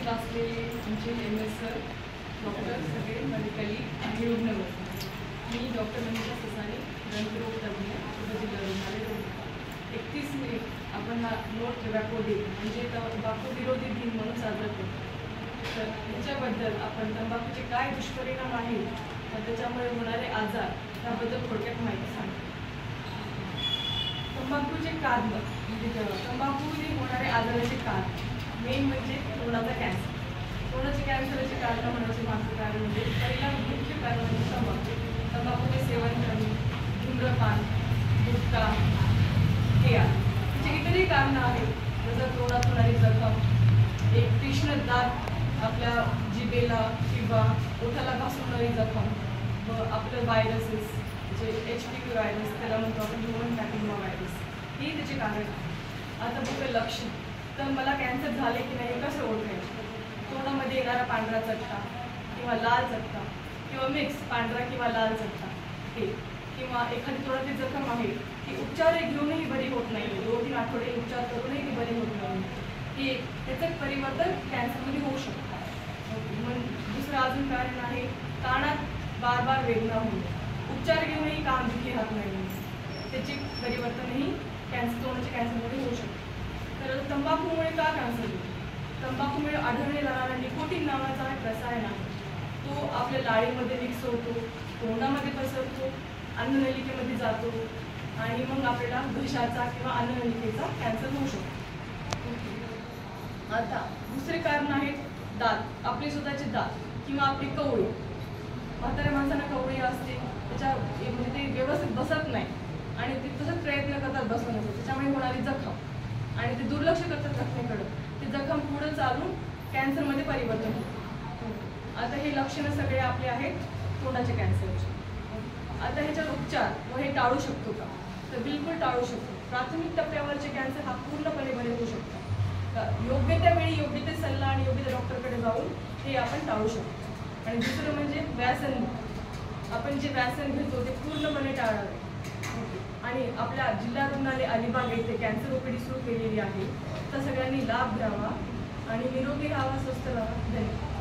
इथं असलेले आमचे MS सर, डॉक्टर सगळे माझे कलीग आणि रुग्णवर्ग. मी डॉक्टर मनीषा ससानी, दंतरोग तज्ज्ञ, उपजिल्हा रुग्णालय डोंबिवली. 31 मे आपण हा नो टोबॅको डे म्हणजे तंबाखू विरोधी दिन म्हणून साजरा करतो. तर त्याच्याबद्दल आपण तंबाखूचे काय दुष्परिणाम आहेत व त्याच्यामुळे होणारे आजार त्याबद्दल थोडक्यात माहिती सांगतो. तंबाखूचे कारण म्हणजे तंबाखूने होणारे आजाराचे कारण मेन म्हणजे तोंडाचा कॅन्सर. तोंडाचे कॅन्सरचे कारण होण्याचे मागचे कारण म्हणजे पहिला मुख्य कारण म्हणजे तंबाखूचे सेवन करणे, धूम्रपान, गुटखा हे आहे. त्याचे इतरही कारणं आहेत, जसं तोंडात होणारी जखम, एक तीक्ष्ण दात आपल्या जिभेला किंवा ओठाला घासून होणारी जखम व आपलं व्हायरसेस जे HPV व्हायरस त्याला म्हणतो आपण ह्युमन पॅपिलोमा व्हायरस, हे त्याचे कारण आहे. आता बघूया लक्षण. तर मला कॅन्सर झाले की नाही कसं ओळखायचं? तोंडामध्ये येणारा पांढरा चट्टा किंवा लाल चट्टा किंवा मिक्स पांढरा किंवा लाल चट्टा हे, किंवा एखादी तोंडाची जखम आहे की उपचार घेऊनही बरी होत नाही, 2-3 आठवडे उपचार करूनही ती बरी होत नाही, हे त्याचं परिवर्तन कॅन्सरमध्ये होऊ शकतं. मग दुसरं अजून कारण आहे कानात बार बार वेदना होणे, उपचार घेऊनही कान दुखी राहत नाही, त्याचे परिवर्तनही तोंडाच्या कॅन्सरमध्ये होऊ शकते. तर तंबाखूमुळे का कॅन्सर होतो? तंबाखूमुळे आढळले जाणारा निकोटीन नावाचा एक रसायन आहे, तो आपल्या लाळीमध्ये मिक्स होतो, तोंडामध्ये पसरतो, अन्ननलिकेमध्ये जातो आणि मग आपल्याला घशाचा किंवा अन्ननलिकेचा कॅन्सर होऊ शकतो. आता दुसरे कारण आहे दात, आपले स्वतःचे दात किंवा आपली कवळी. म्हाताऱ्या माणसांना कवळी असते, त्याच्या म्हणजे ते व्यवस्थित बसत नाही आणि ते तसंच प्रयत्न करतात बसवण्याचा, त्याच्यामुळे होणारी जखम आणि ते दुर्लक्ष करतात जखमेकडं, ते जखम पुढं चालून कॅन्सरमध्ये परिवर्तन होतं. आता हे लक्षणं सगळे आपले आहेत तोंडाच्या कॅन्सरचे. आता ह्याच्यावर उपचार व हे टाळू शकतो का? तर बिलकुल टाळू शकतो. प्राथमिक टप्प्यावरचे कॅन्सर हा पूर्णपणे बरे होऊ शकतो. योग्य त्या वेळी योग्य ते सल्ला आणि योग्य त्या डॉक्टरकडे जाऊन हे आपण टाळू शकतो. आणि दुसरं म्हणजे व्यसन, आपण जे व्यसन घेतो ते पूर्णपणे टाळावे. आणि आपल्या जिल्हा रुग्णालय अलिबाग येथे कॅन्सर OPD सुरू केलेली आहे, तर सगळ्यांनी लाभ घ्यावा आणि निरोगी राहावा, स्वस्थ राहावा. धन्यवाद.